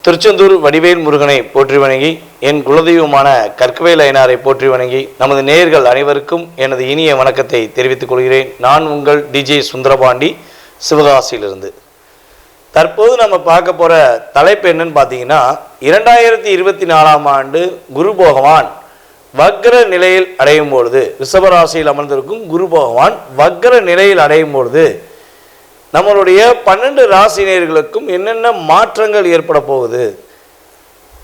திருச்செந்தூர் வடிவேல் முருகனை போற்றி வணங்கி, என் குலதெய்வமான கற்கவேல் ஐயனாரை போற்றி வணங்கி, நமது நேயர்கள் அனைவருக்கும் எனது இனிய வணக்கத்தை தெரிவித்துக் கொள்கிறேன். நான் உங்கள் டிஜே சுந்தரபாண்டி, சிவகாசியிலிருந்து. தற்போது நம்ம பார்க்க போகிற தலைப்பு என்னன்னு பார்த்தீங்கன்னா, 2024ஆம் ஆண்டு குரு பகவான் வக்ர நிலையில் அடையும் பொழுது, ரிஷபராசியில் அமர்ந்திருக்கும் குரு பகவான் வக்ர நிலையில் அடையும் பொழுது நம்மளுடைய 12 ராசினியர்களுக்கும் என்னென்ன மாற்றங்கள் ஏற்பட போகுது,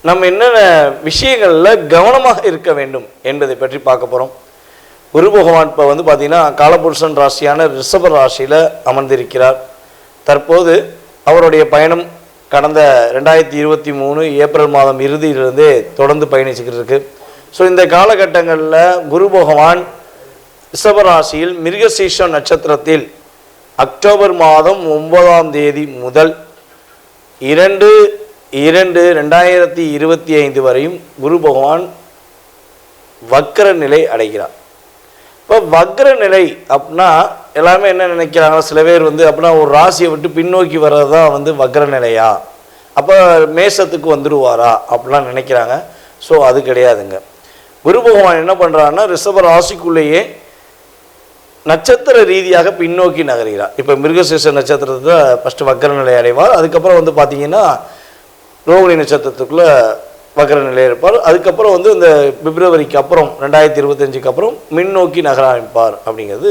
நம்ம என்னென்ன விஷயங்களில் கவனமாக இருக்க வேண்டும் என்பதை பற்றி பார்க்க போகிறோம். குரு பகவான் இப்போ பார்த்தீங்கன்னா காலபுருஷன் ராசியான ரிஷப ராசியில் அமர்ந்திருக்கிறார். தற்போது அவருடைய பயணம் கடந்த 2023 ஏப்ரல் மாதம் இறுதியிலிருந்தே தொடர்ந்து பயணிச்சுக்கிட்டு இருக்கு. ஸோ இந்த காலகட்டங்களில் குரு பகவான் ரிஷபராசியில் மிருகசீர்ஷம் நட்சத்திரத்தில் அக்டோபர் மாதம் 9ஆம் தேதி முதல் 2/2/2025 வரையும் குரு பகவான் வக்ர நிலை அடைகிறார். இப்போ வக்ர நிலை அப்படின்னா எல்லாமே என்ன நினைக்கிறாங்க, சில பேர் அப்படின்னா ஒரு ராசியை விட்டு பின்னோக்கி வர்றது தான் வக்ர நிலையா, அப்போ மேசத்துக்கு வந்துடுவாரா அப்படிலாம் நினைக்கிறாங்க. ஸோ அது கிடையாதுங்க. குரு பகவான் என்ன பண்ணுறாருன்னா ரிஷப ராசிக்குள்ளேயே நட்சத்திர ரீதியாக பின்னோக்கி நகர்கிறார். இப்போ மிருகசீர்ஷ நட்சத்திரத்தில் ஃபஸ்ட்டு வக்ர நிலை அடைவார். அதுக்கப்புறம் பார்த்தீங்கன்னா ரோகிணி நட்சத்திரத்துக்குள்ளே வக்ர நிலை இருப்பார். அதுக்கப்புறம் இந்த பிப்ரவரிக்கு அப்புறம் 2025க்கு அப்புறம் மின்னோக்கி நகர ஆரம்பிப்பார் அப்படிங்கிறது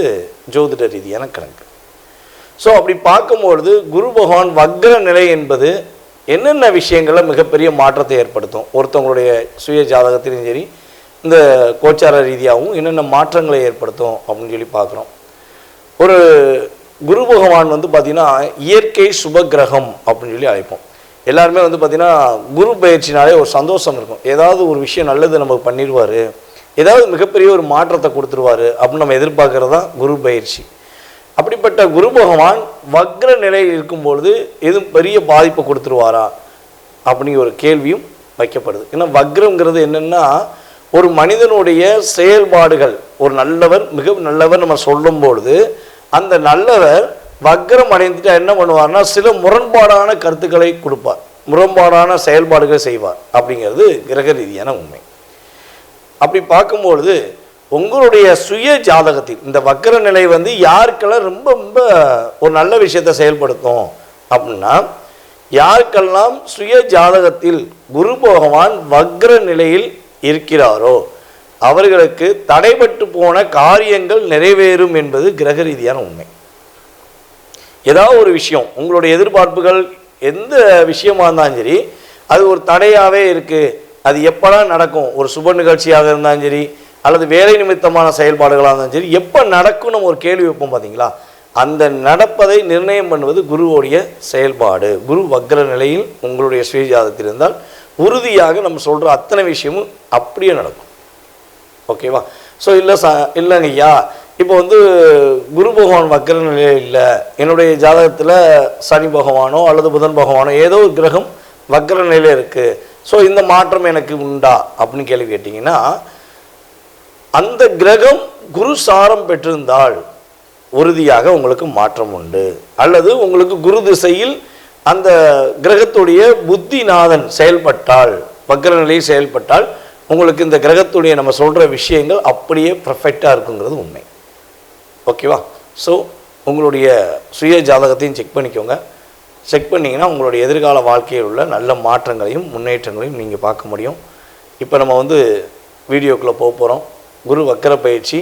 ஜோதிட ரீதியான கணக்கு. ஸோ அப்படி பார்க்கும்பொழுது குரு பகவான் வக்ர நிலை என்பது என்னென்ன விஷயங்களில் மிகப்பெரிய மாற்றத்தை ஏற்படுத்தும், ஒருத்தவங்களுடைய சுய ஜாதகத்திலையும் சரி இந்த கோச்சார ரீதியாகவும் என்னென்ன மாற்றங்களை ஏற்படுத்தும் அப்படின்னு சொல்லி பார்க்குறோம். ஒரு குரு பகவான் பார்த்திங்கன்னா இயற்கை சுபகிரகம் அப்படின்னு சொல்லி அழைப்போம். எல்லாருமே பார்த்திங்கன்னா குரு பயிற்சினாலே ஒரு சந்தோஷம் இருக்கும். ஏதாவது ஒரு விஷயம் நல்லது நமக்கு பண்ணிடுவார், ஏதாவது மிகப்பெரிய ஒரு மாற்றத்தை கொடுத்துருவார் அப்படின்னு நம்ம எதிர்பார்க்கறது தான் குரு பயிற்சி. அப்படிப்பட்ட குரு பகவான் வக்ர நிலையில் இருக்கும்பொழுது எதுவும் பெரிய பாதிப்பை கொடுத்துருவாரா அப்படிங்கிற ஒரு கேள்வியும் வைக்கப்படுது. ஏன்னா வக்ரங்கிறது என்னென்னா ஒரு மனிதனுடைய செயல்பாடுகள், ஒரு நல்லவர் மிக நல்லவர் நம்ம சொல்லும் பொழுது அந்த நல்லவர் வக்ரம் அடைந்துட்டு என்ன பண்ணுவார்னா சில முரண்பாடான கருத்துக்களை கொடுப்பார், முரண்பாடான செயல்பாடுகளை செய்வார் அப்படிங்கிறது கிரக ரீதியான உண்மை. அப்படி பார்க்கும்பொழுது உங்களுடைய சுய ஜாதகத்தில் இந்த வக்ர நிலை யாருக்கெல்லாம் ரொம்ப ரொம்ப ஒரு நல்ல விஷயத்தை செயல்படுத்தும் அப்படின்னா, யாருக்கெல்லாம் சுய ஜாதகத்தில் குரு பகவான் வக்ர நிலையில் இருக்கிறாரோ அவர்களுக்கு தடைபட்டு போன காரியங்கள் நிறைவேறும் என்பது கிரக ரீதியான உண்மை. ஏதாவது ஒரு விஷயம் உங்களுடைய எதிர்பார்ப்புகள் எந்த விஷயமா இருந்தாலும் சரி அது ஒரு தடையாகவே இருக்குது, அது எப்போலாம் நடக்கும், ஒரு சுப நிகழ்ச்சியாக இருந்தாலும் சரி அல்லது வேலை நிமித்தமான செயல்பாடுகளாக இருந்தாலும் சரி எப்போ நடக்கும் நம்ம ஒரு கேள்வி வைப்போம் பார்த்தீங்களா, அந்த நடப்பதை நிர்ணயம் பண்ணுவது குருவோடைய செயல்பாடு. குரு வக்ர நிலையில் உங்களுடைய சுய ஜாதகத்தில் இருந்தால் உறுதியாக நம்ம சொல்கிற அத்தனை விஷயமும் அப்படியே நடக்கும். ஓகேவா? ஸோ இல்லைங்க ஐயா, இப்போ குரு பகவான் வக்ர நிலையில் இல்லை, என்னுடைய ஜாதகத்தில் சனி பகவானோ அல்லது புதன் பகவானோ ஏதோ ஒரு கிரகம் வக்ர நிலையில் இருக்குது, ஸோ இந்த மாற்றம் எனக்கு உண்டா அப்படின்னு கேள்வி கேட்டிங்கன்னா, அந்த கிரகம் குரு சாரம் பெற்றிருந்தால் உறுதியாக உங்களுக்கு மாற்றம் உண்டு. அல்லது உங்களுக்கு குரு திசையில் அந்த கிரகத்துடைய புத்திநாதன் செயல்பட்டால், வக்ர நிலையில் செயல்பட்டால் உங்களுக்கு இந்த கிரகத்துடைய நம்ம சொல்கிற விஷயங்கள் அப்படியே பர்ஃபெக்டாக இருக்குங்கிறது உண்மை. ஓகேவா? ஸோ உங்களுடைய சுய ஜாதகத்தையும் செக் பண்ணிக்கோங்க. செக் பண்ணிங்கன்னா உங்களுடைய எதிர்கால வாழ்க்கையில் உள்ள நல்ல மாற்றங்களையும் முன்னேற்றங்களையும் நீங்கள் பார்க்க முடியும். இப்போ நம்ம வீடியோக்குள்ளே போக போகிறோம். குரு வக்ர பயிற்சி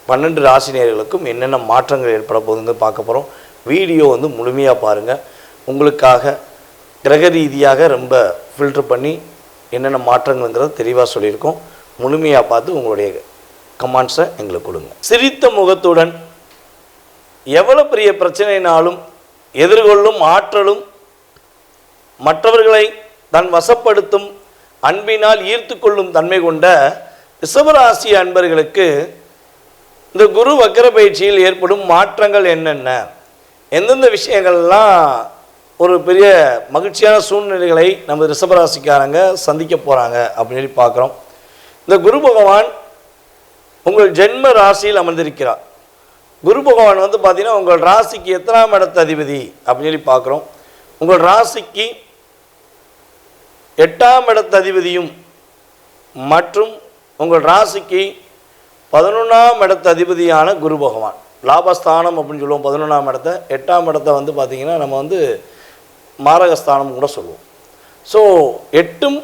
12 ராசினியர்களுக்கும் என்னென்ன மாற்றங்கள் ஏற்பட போகுதுங்க பார்க்க போகிறோம். வீடியோ முழுமையாக பாருங்கள். உங்களுக்காக கிரக ரீதியாக ரொம்ப ஃபில்டர் பண்ணி என்னென்ன மாற்றங்கள்ங்கிறத தெளிவாக சொல்லியிருக்கோம். முழுமையாக பார்த்து உங்களுடைய கமெண்ட்ஸை எங்களுக்கு கொடுங்க. சிரித்த முகத்துடன் எவ்வளோ பெரிய பிரச்சனைனாலும் எதிர்கொள்ளும் ஆற்றலும் மற்றவர்களை தன் வசப்படுத்தும் அன்பினால் ஈர்த்து கொள்ளும் தன்மை கொண்ட ரிஷபராசி அன்பர்களுக்கு இந்த குரு வக்ர பயிற்சியில் ஏற்படும் மாற்றங்கள் என்னென்ன, எந்தெந்த விஷயங்கள்லாம் ஒரு பெரிய மகிழ்ச்சியான சூழ்நிலைகளை நம்ம ரிஷபராசிக்காரங்க சந்திக்க போகிறாங்க அப்படின்னு சொல்லி பார்க்குறோம். இந்த குரு பகவான் உங்கள் ஜென்ம ராசியில் அமர்ந்திருக்கிறார். குரு பகவான் பார்த்தீங்கன்னா உங்கள் ராசிக்கு எத்தனாம் இடத்த அதிபதி அப்படின்னு சொல்லி பார்க்குறோம். உங்கள் ராசிக்கு 8ஆம் இடத்து அதிபதியும் மற்றும் உங்கள் ராசிக்கு 11ஆம் இடத்து அதிபதியான குரு பகவான், லாபஸ்தானம் அப்படின்னு சொல்லுவோம் 11ஆம் இடத்தை. 8ஆம் இடத்தை வந்து பார்த்திங்கன்னா நம்ம வந்து மாரகஸ்தானம் கூட சொல்லுவோம். ஸோ 8க்கும்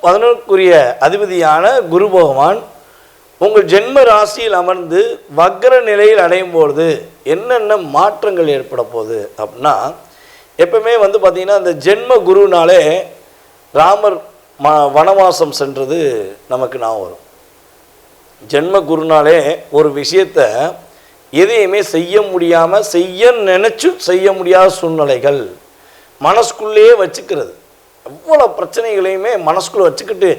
11க்குரிய அதிபதியான குரு பகவான் உங்கள் ஜென்ம ராசியில் அமர்ந்து வக்ர நிலையில் அடையும் பொழுது என்னென்ன மாற்றங்கள் ஏற்பட போகுது அப்படின்னா, எப்பவுமே வந்து பார்த்திங்கன்னா இந்த ஜென்ம குருனாலே ராமர் வனவாசம் சென்றது நமக்கு ஞாபகம் வரும். ஜென்ம குருனாலே ஒரு விஷயத்தை எதையுமே செய்ய முடியாமல் செய்ய முடியாத சூழ்நிலைகள் மனசுக்குள்ளேயே வச்சுக்கிறது. எவ்வளோ பிரச்சனைகளையுமே மனசுக்குள்ளே வச்சுக்கிட்டு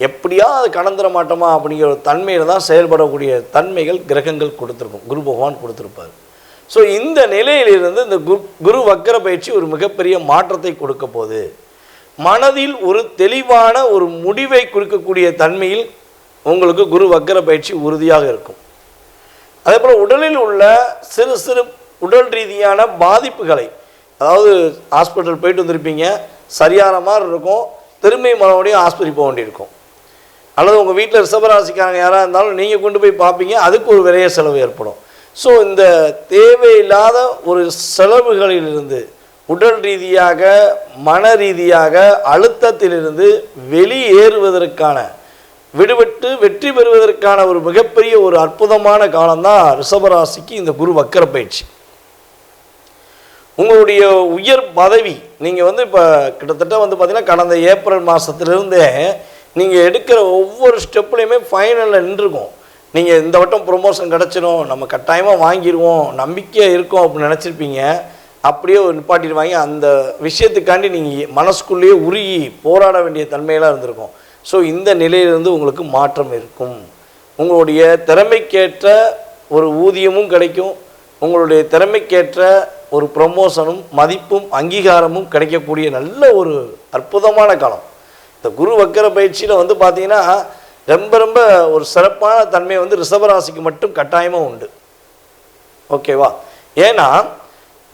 எப்படியாவது கடந்துட மாட்டோமா அப்படிங்கிற ஒரு தன்மையில் தான் செயல்படக்கூடிய தன்மைகள் கிரகங்கள் கொடுத்துருக்கும், குரு பகவான் கொடுத்துருப்பார். ஸோ இந்த நிலையிலிருந்து இந்த குரு வக்கர பயிற்சி ஒரு மிகப்பெரிய மாற்றத்தை கொடுக்க போகுது. மனதில் ஒரு தெளிவான ஒரு முடிவை கொடுக்கக்கூடிய தன்மையில் உங்களுக்கு குரு வக்கர பயிற்சி உறுதியாக இருக்கும். அதே போல் உடலில் உள்ள சிறு சிறு உடல் ரீதியான பாதிப்புகளை, அதாவது ஹாஸ்பிட்டல் போயிட்டு வந்திருப்பீங்க, சரியான மாதிரி இருக்கும், திரும்பி மறுபடியும் ஆஸ்பத்திரி போக வேண்டியிருக்கும். அல்லது உங்கள் வீட்டில் ரிஷபராசிக்காரங்க யாராக இருந்தாலும் நீங்கள் கொண்டு போய் பார்ப்பீங்க, அதுக்கு ஒரு விரைய செலவு ஏற்படும். ஸோ இந்த தேவையில்லாத ஒரு செலவுகளிலிருந்து உடல் ரீதியாக மன ரீதியாக அழுத்தத்திலிருந்து வெளியேறுவதற்கான விடுபட்டு வெற்றி பெறுவதற்கான ஒரு மிகப்பெரிய ஒரு அற்புதமான காலம்தான் ரிஷபராசிக்கு இந்த குரு வக்கர பயிற்சி. உங்களுடைய உயர் பதவி நீங்கள் வந்து இப்போ கிட்டத்தட்ட வந்து பார்த்திங்கன்னா கடந்த ஏப்ரல் மாதத்துலேருந்தே நீங்கள் எடுக்கிற ஒவ்வொரு ஸ்டெப்லேயுமே ஃபைனலில் நின்றுருக்கும். நீங்கள் இந்த வட்டம் ப்ரொமோஷன் கிடச்சிடும், நம்ம கட்டாயமாக வாங்கிடுவோம், நம்பிக்கையாக இருக்கும் அப்படின்னு நினச்சிருப்பீங்க. அப்படியே ஒரு நிப்பாட்டிடுவாங்க. அந்த விஷயத்துக்காண்டி நீங்கள் மனசுக்குள்ளேயே உருகி போராட வேண்டிய தன்மையெல்லாம் இருந்திருக்கும். ஸோ இந்த நிலையிலிருந்து உங்களுக்கு மாற்றம் இருக்கும். உங்களுடைய திறமைக்கேற்ற ஒரு ஊதியமும் கிடைக்கும், உங்களுடைய திறமைக்கேற்ற ஒரு ப்ரமோஷனும் மதிப்பும் அங்கீகாரமும் கிடைக்கக்கூடிய நல்ல ஒரு அற்புதமான காலம். இந்த குரு வக்கர பயிற்சியில் வந்து பார்த்திங்கன்னா ரொம்ப ரொம்ப ஒரு சிறப்பான தன்மை வந்து ரிஷபராசிக்கு மட்டும் கட்டாயமாக உண்டு. ஓகேவா? ஏன்னா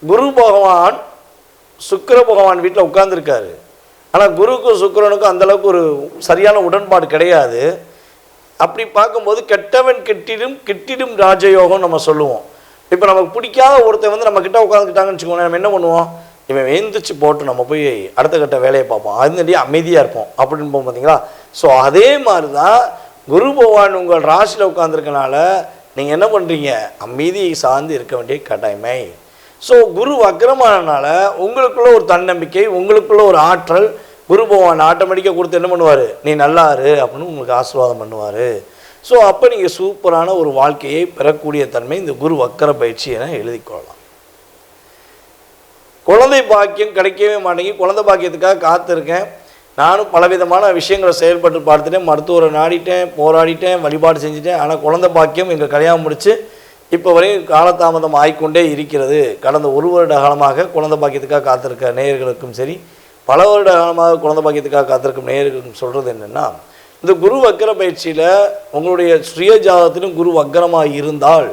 குரு பகவான் சுக்கிர பகவான் வீட்டில் உட்கார்ந்துருக்காரு. ஆனால் குருக்கும் சுக்கிரனுக்கும் அந்தளவுக்கு ஒரு சரியான உடன்பாடு கிடையாது. அப்படி பார்க்கும்போது கெட்டவன் கெட்டிடும் ராஜயோகம் நம்ம சொல்லுவோம். இப்போ நமக்கு பிடிக்காத ஒருத்தர் வந்து நம்ம கிட்ட உட்காந்துக்கிட்டாங்கன்னு வச்சுக்கோங்க, நம்ம என்ன பண்ணுவோம், இவன் எழுந்திரிச்சு போட்டு நம்ம போய் அடுத்த கட்ட வேலையை பார்ப்போம், அதுலேயே அமைதியாக இருப்போம் அப்படின்னு போகும் பார்த்தீங்களா. ஸோ அதே மாதிரி தான் குரு பகவான் உங்கள் ராசியில் உட்காந்துருக்கனால நீங்கள் என்ன பண்ணுறீங்க, அமைதியை சார்ந்து இருக்க வேண்டிய கட்டாயமை. ஸோ குரு வக்கரமானனால உங்களுக்குள்ள ஒரு தன்னம்பிக்கை, உங்களுக்குள்ள ஒரு ஆற்றல் குரு பகவான் ஆட்டோமேட்டிக்காக கொடுத்து என்ன பண்ணுவார், நீ நல்லா இரு அப்படின்னு உங்களுக்கு ஆசீர்வாதம் பண்ணுவார். ஸோ அப்போ நீங்கள் சூப்பரான ஒரு வாழ்க்கையை பெறக்கூடிய தன்மை இந்த குரு வக்கர பயிற்சி என எழுதிக்கொள்ளலாம். குழந்தை பாக்கியம் கிடைக்கவே மாட்டேங்கி, குழந்தை பாக்கியத்துக்காக காத்திருக்கேன். நானும் பலவிதமான விஷயங்களை செயல்பட்டு பார்த்துட்டேன், மருத்துவரை நாடிட்டேன், போராடிட்டேன், வழிபாடு செஞ்சுட்டேன். ஆனால் குழந்தை பாக்கியம் எங்கள் கல்யாணம் முடித்து இப்போ வரையும் காலதாமதம் ஆகிக்கொண்டே இருக்கிறது. கடந்த ஒரு வருட காலமாக குழந்தை பாக்கியத்துக்காக காத்திருக்க நேயர்களுக்கும் சரி, பல வருட காலமாக குழந்தை பாக்கியத்துக்காக காத்திருக்கும் நேயர்களுக்கும் சொல்கிறது என்னென்னா, இந்த குரு வக்கர பயிற்சியில் உங்களுடைய சுய ஜாதகத்திலும் குரு வக்கரமாக இருந்தால்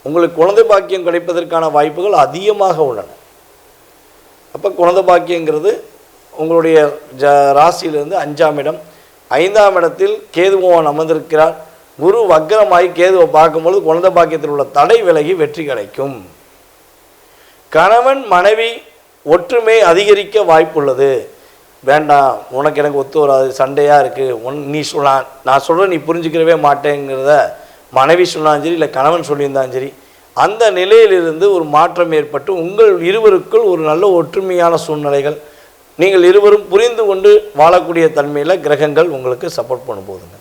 உங்களுக்கு குழந்தை பாக்கியம் கிடைப்பதற்கான வாய்ப்புகள் அதிகமாக உள்ளன. அப்போ குழந்தை பாக்கியங்கிறது உங்களுடைய ராசியிலிருந்து 5ஆம் இடம், 5ஆம் இடத்தில் கேது பகவான் அமர்ந்திருக்கிறார். குரு வக்கரமாகி கேதுவை பார்க்கும்பொழுது குழந்தை பாக்கியத்தில் உள்ள தடை விலகி வெற்றி கிடைக்கும். கணவன் மனைவி ஒற்றுமை அதிகரிக்க வாய்ப்புள்ளது. வேண்டாம், உனக்கு எனக்கு ஒத்து வராது, சண்டையாக இருக்குது, நீ சொல்லலாம், நான் சொல்கிறேன் நீ புரிஞ்சுக்கிறவே மாட்டேங்கிறத மனைவி சொன்னாலும் சரி, இல்லை கணவன் சொல்லியிருந்தாலும் சரி, அந்த நிலையிலிருந்து ஒரு மாற்றம் ஏற்பட்டு உங்கள் இருவருக்குள் ஒரு நல்ல ஒற்றுமையான சூழ்நிலைகள், நீங்கள் இருவரும் புரிந்து கொண்டு வாழக்கூடிய தன்மையில் கிரகங்கள் உங்களுக்கு சப்போர்ட் பண்ண போகுதுங்க.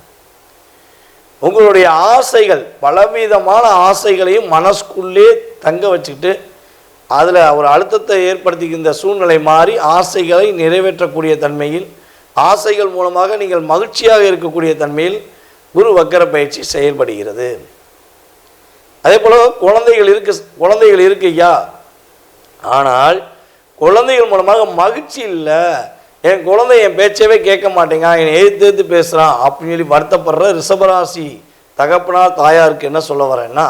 உங்களுடைய ஆசைகள், பலவிதமான ஆசைகளையும் மனசுக்குள்ளே தங்க வச்சுக்கிட்டு அதில் ஒரு அழுத்தத்தை ஏற்படுத்திக்கின்ற சூழ்நிலை மாறி ஆசைகளை நிறைவேற்றக்கூடிய தன்மையில், ஆசைகள் மூலமாக நீங்கள் மகிழ்ச்சியாக இருக்கக்கூடிய தன்மையில் குரு வக்கர பயிற்சி செயல்படுகிறது. அதே போல் குழந்தைகள் இருக்குயா, ஆனால் குழந்தைகள் மூலமாக மகிழ்ச்சி இல்லை, என் குழந்தை என் பேச்சவே கேட்க மாட்டேங்க, என்னை எதிர்த்து பேசுகிறான் அப்படின்னு சொல்லி வருத்தப்படுற ரிஷபராசி தகப்பனார் தாயாருக்கு என்ன சொல்ல வரேன்னா,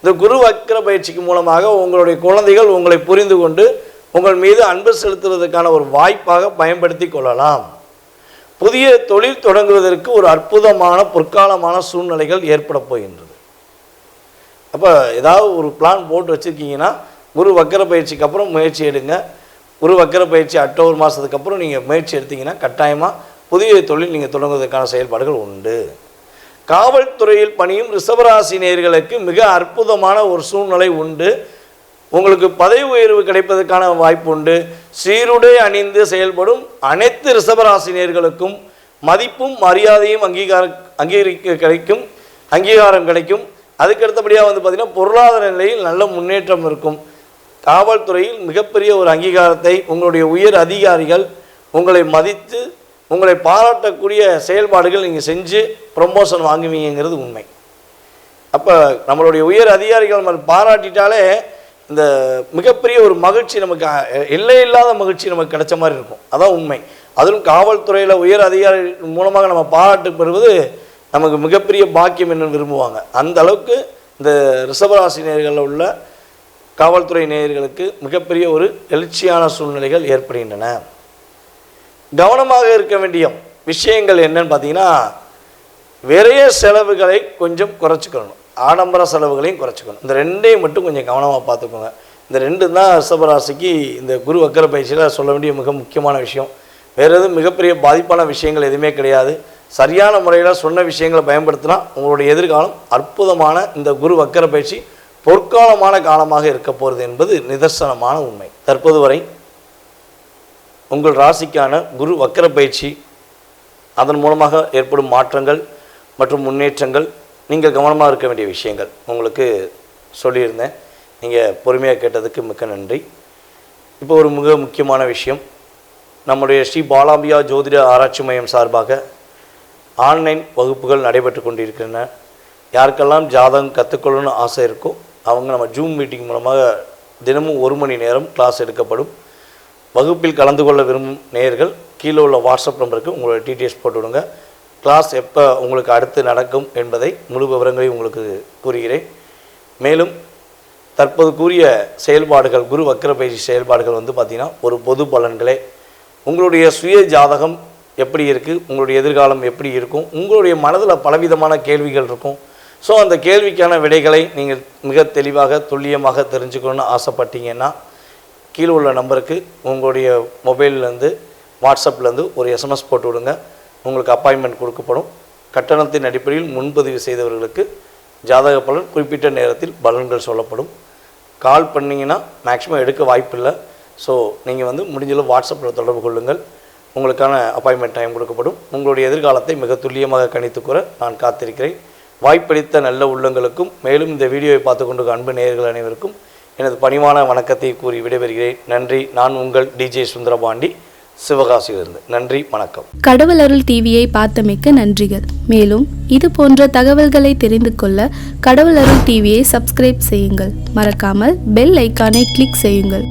இந்த குரு வக்கர பயிற்சிக்கு மூலமாக உங்களுடைய குழந்தைகள் உங்களை புரிந்து கொண்டு உங்கள் மீது அன்பு செலுத்துவதற்கான ஒரு வாய்ப்பாக பயன்படுத்தி கொள்ளலாம். புதிய தொழில் தொடங்குவதற்கு ஒரு அற்புதமான பொற்காலமான சூழ்நிலைகள் ஏற்பட போகின்றது. அப்போ ஏதாவது ஒரு பிளான் போட்டு வச்சுருக்கீங்கன்னா குரு வக்கர பயிற்சிக்கு அப்புறம் முயற்சி எடுங்க. குரு வக்கர பயிற்சி அக்டோபர் மாதத்துக்கு அப்புறம் நீங்கள் முயற்சி எடுத்தீங்கன்னா கட்டாயமாக புதிய தொழில் நீங்கள் தொடங்குவதற்கான செயல்பாடுகள் உண்டு. காவல்துறையில் பணியும் ரிஷபராசி நேயர்களுக்கு மிக அற்புதமான ஒரு சூழ்நிலை உண்டு. உங்களுக்கு பதவி உயர்வு கிடைப்பதற்கான வாய்ப்பு உண்டு. சீருடை அணிந்து செயல்படும் அனைத்து ரிஷபராசினியர்களுக்கும் மதிப்பும் மரியாதையும் அங்கீகாரம் கிடைக்கும். அதுக்கடுத்தபடியாக பார்த்திங்கன்னா பொருளாதார நிலையில் நல்ல முன்னேற்றம் இருக்கும். காவல்துறையில் மிகப்பெரிய ஒரு அங்கீகாரத்தை உங்களுடைய உயர் அதிகாரிகள் உங்களை மதித்து உங்களை பாராட்டக்கூடிய செயல்பாடுகள் நீங்கள் செஞ்சு ப்ரொமோஷன் வாங்குவீங்கிறது உண்மை. அப்போ நம்மளுடைய உயர் அதிகாரிகள் நம்ம பாராட்டிட்டாலே இந்த மிகப்பெரிய ஒரு மகிழ்ச்சி, நமக்கு எல்லை இல்லாத மகிழ்ச்சி நமக்கு கிடைச்ச மாதிரி இருக்கும். அதான் உண்மை. அதிலும் காவல்துறையில் உயர் அதிகாரி மூலமாக நம்ம பாராட்டு பெறுவது நமக்கு மிகப்பெரிய பாக்கியம் என்று விரும்புவாங்க. அந்த அளவுக்கு இந்த ரிஷபராசி நேயர்களில் உள்ள காவல்துறை நேயர்களுக்கு மிகப்பெரிய ஒரு எழுச்சியான சூழ்நிலைகள் ஏற்படுகின்றன. கவனமாக இருக்க வேண்டிய விஷயங்கள் என்னன்னு பார்த்தீங்கன்னா, விரைய செலவுகளை கொஞ்சம் குறைச்சிக்கணும், ஆடம்பர செலவுகளையும் குறைச்சிக்கணும். இந்த ரெண்டையும் மட்டும் கொஞ்சம் கவனமாக பார்த்துக்கோங்க. இந்த ரெண்டு தான் ரிஷபராசிக்கு இந்த குரு வக்கர பயிற்சியில் சொல்ல வேண்டிய மிக முக்கியமான விஷயம். வேறு எதுவும் மிகப்பெரிய பாதிப்பான விஷயங்கள் எதுவுமே கிடையாது. சரியான முறையில் சொன்ன விஷயங்களை பயன்படுத்தினா உங்களுடைய எதிர்காலம் அற்புதமான இந்த குரு வக்கர பயிற்சி பொற்காலமான காலமாக இருக்க போகிறது என்பது நிதர்சனமான உண்மை. தற்போது வரை உங்கள் ராசிக்கான குரு வக்கர பயிற்சி, அதன் மூலமாக ஏற்படும் மாற்றங்கள் மற்றும் முன்னேற்றங்கள், நீங்கள் கவனமாக இருக்க வேண்டிய விஷயங்கள் உங்களுக்கு சொல்லியிருந்தேன். நீங்கள் பொறுமையாக கேட்டதுக்கு மிக்க நன்றி. இப்போ ஒரு மிக முக்கியமான விஷயம், நம்முடைய ஸ்ரீ பாலாம்பியா ஜோதிட ஆராய்ச்சி மையம் சார்பாக ஆன்லைன் வகுப்புகள் நடைபெற்று கொண்டிருக்கின்றன. யாருக்கெல்லாம் ஜாதகம் கற்றுக்கொள்ளணும்னு ஆசை இருக்கோ அவங்க நம்ம ஜூம் மீட்டிங் மூலமாக தினமும் 1 மணி நேரம் கிளாஸ் எடுக்கப்படும். வகுப்பில் கலந்து கொள்ள விரும்பும் நேயர்கள் கீழே உள்ள வாட்ஸ்அப் நம்பருக்கு உங்களோட டீட்டெயில்ஸ் போட்டு விடுங்க. கிளாஸ் எப்போ உங்களுக்கு அடுத்து நடக்கும் என்பதை முழு விவரங்களையும் உங்களுக்கு கூறுகிறேன். மேலும் தற்போது கூறிய செயல்பாடுகள், குரு வக்கர பயிற்சி செயல்பாடுகள் பார்த்திங்கன்னா ஒரு பொது பலன்களே. உங்களுடைய சுய ஜாதகம் எப்படி இருக்குது, உங்களுடைய எதிர்காலம் எப்படி இருக்கும், உங்களுடைய மனதில் பலவிதமான கேள்விகள் இருக்கும். ஸோ அந்த கேள்விக்கான விடைகளை நீங்கள் மிக தெளிவாக துல்லியமாக தெரிஞ்சுக்கணுன்னு ஆசைப்பட்டீங்கன்னா கீழே உள்ள நம்பருக்கு உங்களுடைய மொபைல்லேருந்து வாட்ஸ்அப்லேருந்து ஒரு எஸ்எம்எஸ் போட்டு விடுங்க. உங்களுக்கு அப்பாயின்மெண்ட் கொடுக்கப்படும். கட்டணத்தின் அடிப்படையில் முன்பதிவு செய்தவர்களுக்கு ஜாதக பலன் குறிப்பிட்ட நேரத்தில் பலன்கள் சொல்லப்படும். கால் பண்ணிங்கன்னா மேக்ஸிமம் எடுக்க வாய்ப்பில்லை. ஸோ நீங்கள் முடிஞ்சளவு வாட்ஸ்அப்பில் தொடர்பு கொள்ளுங்கள். உங்களுக்கான அப்பாயின்மெண்ட் டைம் கொடுக்கப்படும். உங்களுடைய எதிர்காலத்தை மிக துல்லியமாக கணித்து கூற நான் காத்திருக்கிறேன். வாய்ப்பளித்த நல்ல உள்ளங்களுக்கும் மேலும் இந்த வீடியோவை பார்த்து கொண்டு அன்பு நேயர்கள் அனைவருக்கும் எனது பணிவான வணக்கத்தை கூறி விடைபெறுகிறேன். நன்றி. நான் உங்கள் டிஜே சுந்தரபாண்டி, சிவகாசியிலிருந்து. நன்றி, வணக்கம். கடவுள் அருள் டிவியை பார்த்தமைக்க நன்றிகள். மேலும் இது போன்ற தகவல்களை தெரிந்து கொள்ள கடவுள் அருள் டிவியை சப்ஸ்கிரைப் செய்யுங்கள். மறக்காமல் பெல் ஐக்கானை கிளிக் செய்யுங்கள்.